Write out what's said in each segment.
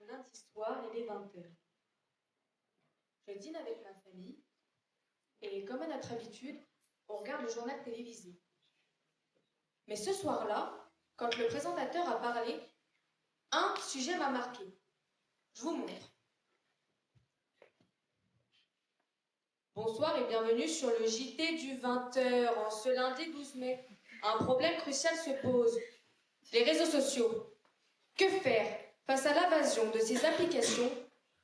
Un lundi soir, il est 20 h. Je dîne avec ma famille et, comme à notre habitude, on regarde le journal télévisé. Mais ce soir-là, quand le présentateur a parlé, un sujet m'a marqué. Je vous montre. Bonsoir et bienvenue sur le JT du 20 h en ce lundi 12 mai. Un problème crucial se pose. Les réseaux sociaux. Que faire face à l'invasion de ces applications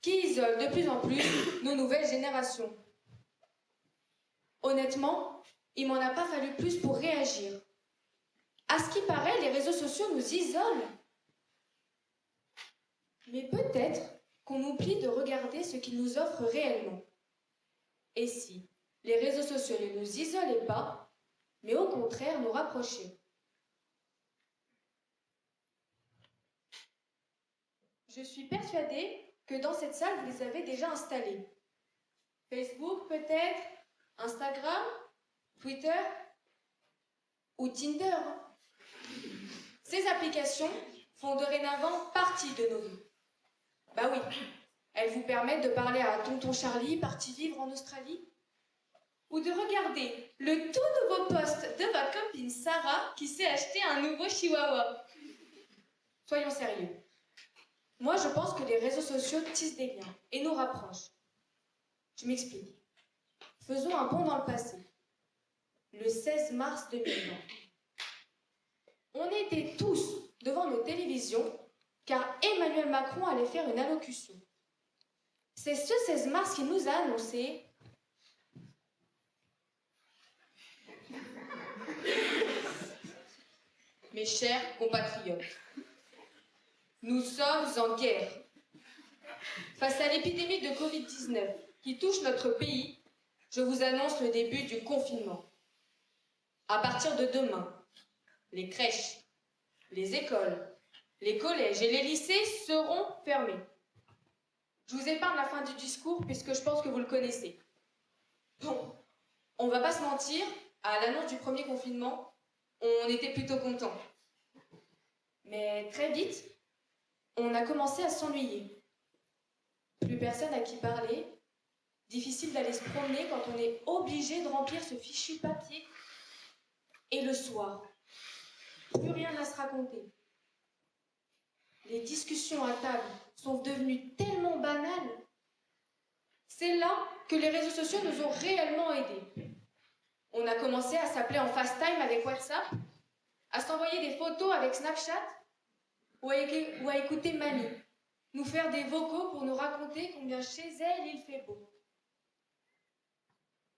qui isolent de plus en plus nos nouvelles générations? Honnêtement, il m'en a pas fallu plus pour réagir. À ce qui paraît, les réseaux sociaux nous isolent. Mais peut-être qu'on oublie de regarder ce qu'ils nous offrent réellement. Et si les réseaux sociaux ne nous isolaient pas, mais au contraire nous rapprochaient? Je suis persuadée que dans cette salle, vous les avez déjà installés. Facebook peut-être, Instagram, Twitter ou Tinder. Ces applications font dorénavant partie de nos vies. Bah oui, elles vous permettent de parler à tonton Charlie, parti vivre en Australie, ou de regarder le tout nouveau post de votre copine Sarah qui s'est acheté un nouveau chihuahua. Soyons sérieux. Moi, je pense que les réseaux sociaux tissent des liens et nous rapprochent. Je m'explique. Faisons un bond dans le passé. Le 16 mars 2020. On était tous devant nos télévisions car Emmanuel Macron allait faire une allocution. C'est ce 16 mars qu'il nous a annoncé « Mes chers compatriotes, nous sommes en guerre. Face à l'épidémie de Covid-19 qui touche notre pays, je vous annonce le début du confinement. À partir de demain, les crèches, les écoles, les collèges et les lycées seront fermés. Je vous épargne la fin du discours puisque je pense que vous le connaissez. Bon, on va pas se mentir, à l'annonce du premier confinement, on était plutôt contents. Mais très vite, on a commencé à s'ennuyer. Plus personne à qui parler, difficile d'aller se promener quand on est obligé de remplir ce fichu papier. Et le soir, plus rien à se raconter. Les discussions à table sont devenues tellement banales. C'est là que les réseaux sociaux nous ont réellement aidés. On a commencé à s'appeler en FaceTime avec WhatsApp, à s'envoyer des photos avec Snapchat, ou à écouter Mamie, nous faire des vocaux pour nous raconter combien chez elle il fait beau.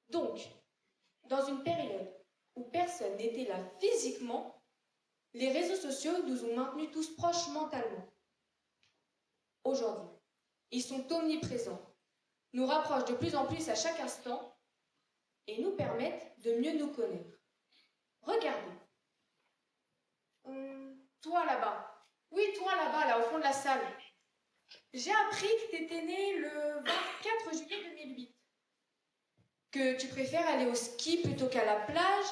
Donc, dans une période où personne n'était là physiquement, les réseaux sociaux nous ont maintenus tous proches mentalement. Aujourd'hui, ils sont omniprésents, nous rapprochent de plus en plus à chaque instant et nous permettent de mieux nous connaître. Regardez. Toi là-bas. Oui, toi là-bas, là au fond de la salle. J'ai appris que tu étais né le 24 juillet 2008. Que tu préfères aller au ski plutôt qu'à la plage.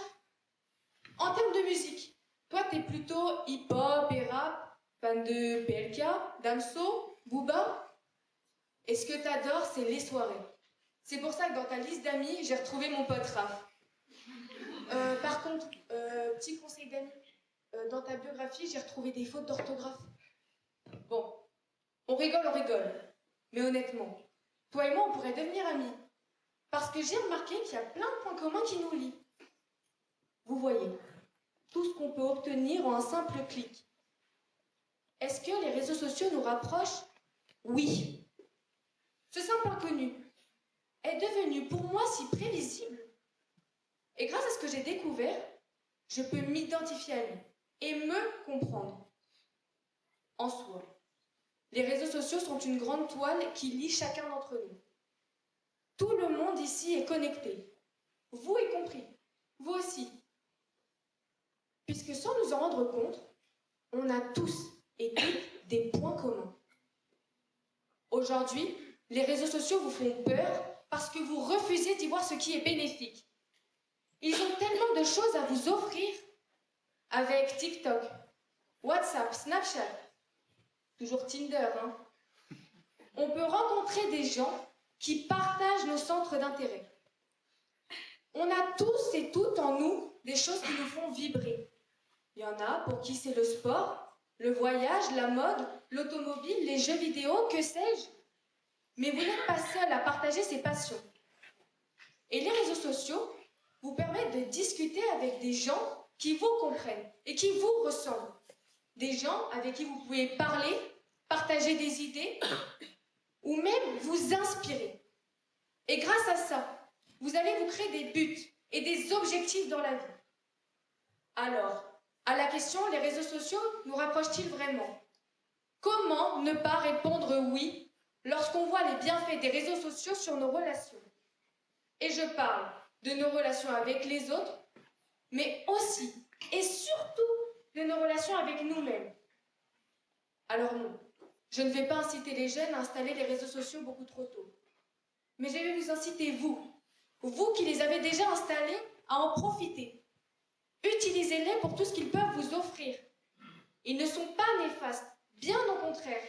En termes de musique, toi t'es plutôt hip-hop et rap, fan de PLK, Damso, Booba. Et ce que t'adores, c'est les soirées. C'est pour ça que dans ta liste d'amis, j'ai retrouvé mon pote Raph. Par contre, petit conseil d'amis, dans ta biographie, j'ai retrouvé des fautes d'orthographe. Bon, on rigole. Mais honnêtement, toi et moi, on pourrait devenir amis. Parce que j'ai remarqué qu'il y a plein de points communs qui nous lient. Vous voyez, tout ce qu'on peut obtenir en un simple clic. Est-ce que les réseaux sociaux nous rapprochent? Oui. Ce simple inconnu est devenu pour moi si prévisible. Et grâce à ce que j'ai découvert, je peux m'identifier à lui et me comprendre. En soi, les réseaux sociaux sont une grande toile qui lie chacun d'entre nous. Tout le monde ici est connecté, vous y compris, vous aussi. Puisque sans nous en rendre compte, on a tous et toutes des points communs. Aujourd'hui, les réseaux sociaux vous font peur parce que vous refusez d'y voir ce qui est bénéfique. Ils ont tellement de choses à vous offrir avec TikTok, WhatsApp, Snapchat, toujours Tinder, hein. on peut rencontrer des gens qui partagent nos centres d'intérêt. On a tous et toutes en nous des choses qui nous font vibrer. Il y en a pour qui c'est le sport, le voyage, la mode, l'automobile, les jeux vidéo, que sais-je. Mais vous n'êtes pas seul à partager ces passions. Et les réseaux sociaux vous permettent de discuter avec des gens qui vous comprennent et qui vous ressemblent. Des gens avec qui vous pouvez parler, partager des idées ou même vous inspirer. Et grâce à ça, vous allez vous créer des buts et des objectifs dans la vie. Alors, à la question, les réseaux sociaux nous rapprochent-ils vraiment? Comment ne pas répondre oui lorsqu'on voit les bienfaits des réseaux sociaux sur nos relations? Et je parle de nos relations avec les autres, mais aussi et surtout de nos relations avec nous-mêmes. Alors non, je ne vais pas inciter les jeunes à installer les réseaux sociaux beaucoup trop tôt. Mais je vais vous inciter, vous qui les avez déjà installés, à en profiter. Utilisez-les pour tout ce qu'ils peuvent vous offrir. Ils ne sont pas néfastes, bien au contraire.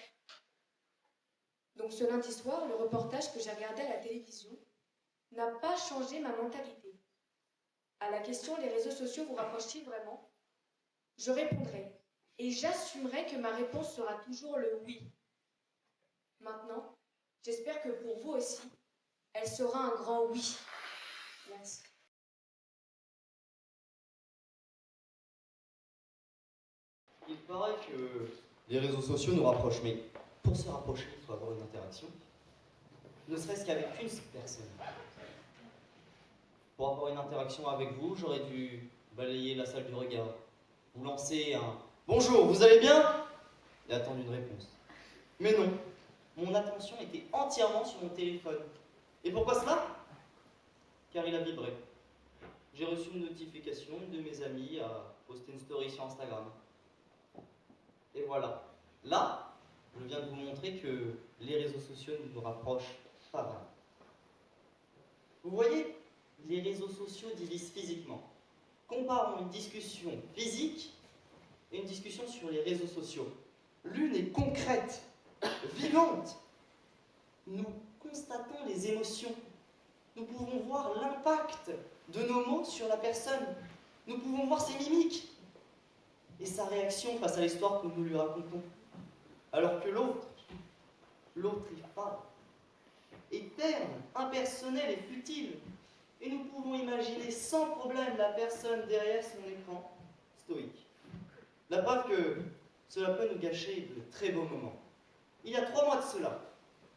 Donc ce lundi soir, le reportage que j'ai regardé à la télévision n'a pas changé ma mentalité. À la question « Les réseaux sociaux vous rapprochent-ils vraiment ?» je répondrai et j'assumerai que ma réponse sera toujours le oui. Maintenant, j'espère que pour vous aussi, elle sera un grand oui. Merci. Il paraît que les réseaux sociaux nous rapprochent, mais pour se rapprocher, il faut avoir une interaction, ne serait-ce qu'avec une seule personne. Pour avoir une interaction avec vous, j'aurais dû balayer la salle du regard, vous lancer un « Bonjour, vous allez bien ?» et attendre une réponse. Mais non, mon attention était entièrement sur mon téléphone. Et pourquoi cela? Car il a vibré. J'ai reçu une notification de mes amis à poster une story sur Instagram. Et voilà. Là, je viens de vous montrer que les réseaux sociaux ne nous rapprochent pas vraiment. Vous voyez, les réseaux sociaux divisent physiquement. Comparons une discussion physique et une discussion sur les réseaux sociaux. L'une est concrète, vivante. Nous constatons les émotions. Nous pouvons voir l'impact de nos mots sur la personne. Nous pouvons voir ses mimiques et sa réaction face à l'histoire que nous lui racontons. Alors que l'autre est fade, est terne, impersonnel et futile. Et nous pouvons imaginer sans problème la personne derrière son écran, stoïque. La preuve que cela peut nous gâcher de très beaux moments. Il y a 3 mois de cela,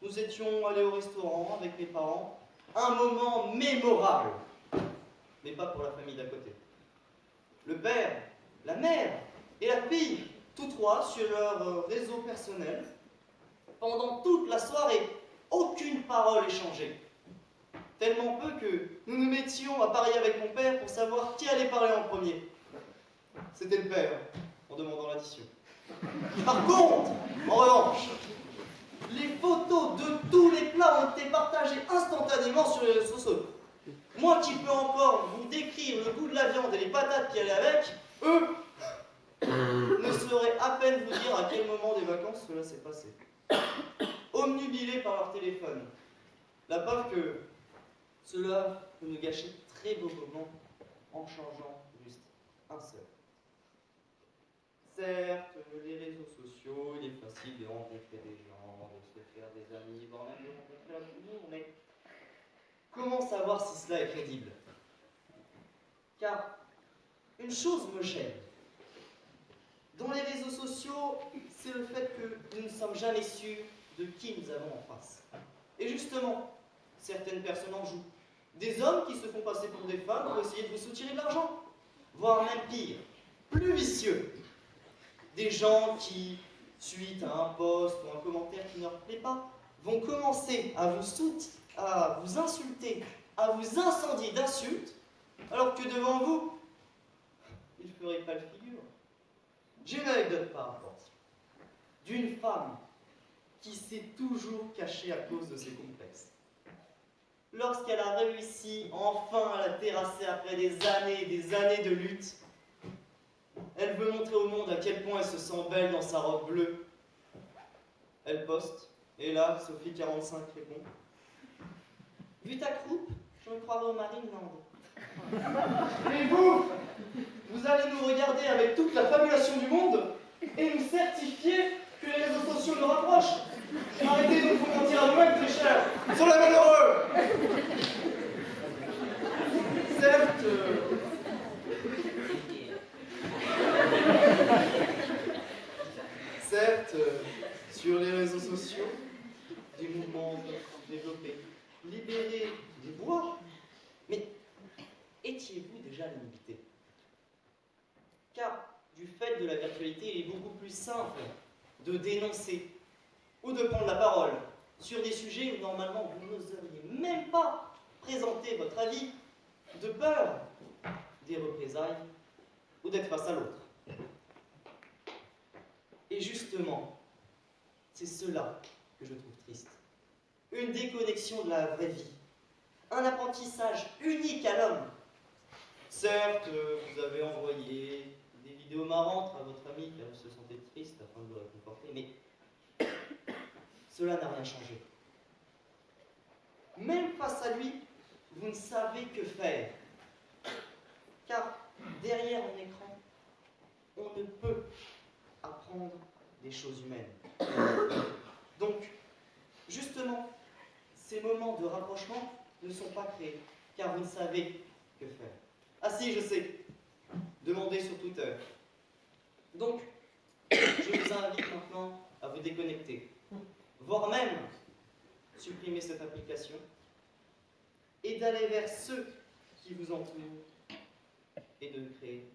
nous étions allés au restaurant avec mes parents, un moment mémorable, mais pas pour la famille d'à côté. Le père, la mère et la fille, tous 3 sur leur réseau personnel, pendant toute la soirée, aucune parole échangée. Tellement peu que nous nous mettions à parier avec mon père pour savoir qui allait parler en premier. C'était le père, en demandant l'addition. Par contre, en revanche, les photos de tous les plats ont été partagées instantanément sur les réseaux sociaux. Moi qui peux encore vous décrire le goût de la viande et les patates qui allaient avec, eux ne sauraient à peine vous dire à quel moment des vacances cela s'est passé. Omnubilés par leur téléphone. La preuve que cela peut nous gâcher de très beaux moments en changeant juste un seul. Certes, les réseaux sociaux, il est facile de rencontrer des gens, de se faire des amis, voire même de rencontrer l'amour, mais comment savoir si cela est crédible? Car une chose me gêne. Dans les réseaux sociaux, c'est le fait que nous ne sommes jamais sûrs de qui nous avons en face. Et justement, certaines personnes en jouent. Des hommes qui se font passer pour des femmes pour essayer de vous soutirer de l'argent. Voire même pire, plus vicieux. Des gens qui, suite à un post ou un commentaire qui ne leur plaît pas, vont commencer à vous insulter, à vous incendier d'insultes, alors que devant vous, ils ne feraient pas le figure. J'ai une anecdote par rapport d'une femme qui s'est toujours cachée à cause de ses complexes. Lorsqu'elle a réussi enfin à la terrasser après des années de lutte, elle veut montrer au monde à quel point elle se sent belle dans sa robe bleue. Elle poste Et là, Sophie 45 répond. Vu ta croupe, je me croirais au Marineland. Et vous, vous allez nous regarder avec toute la fabulation du monde et nous certifier que les réseaux sociaux nous rapprochent. Arrêtez de vous mentir à nous-mêmes, très cher. Sur les malheureux. Certes, sur les réseaux sociaux, des mouvements développés, libérés des bois. Mais étiez-vous déjà limité? Car du fait de la virtualité, il est beaucoup plus simple de dénoncer ou de prendre la parole sur des sujets où normalement vous n'oseriez même pas présenter votre avis, de peur des représailles ou d'être face à l'autre. Et justement, c'est cela que je trouve triste. Une déconnexion de la vraie vie. Un apprentissage unique à l'homme. Certes, vous avez envoyé des vidéos marrantes à votre ami car vous se sentez triste afin de le réconforter, mais cela n'a rien changé. Même face à lui, vous ne savez que faire. Car derrière un écran, on ne peut apprendre des choses humaines. Donc, justement, ces moments de rapprochement ne sont pas créés, car vous ne savez que faire. Ah si, je sais. Demandez sur Twitter. Donc, je vous invite maintenant à vous déconnecter, voire même supprimer cette application et d'aller vers ceux qui vous entourent et de créer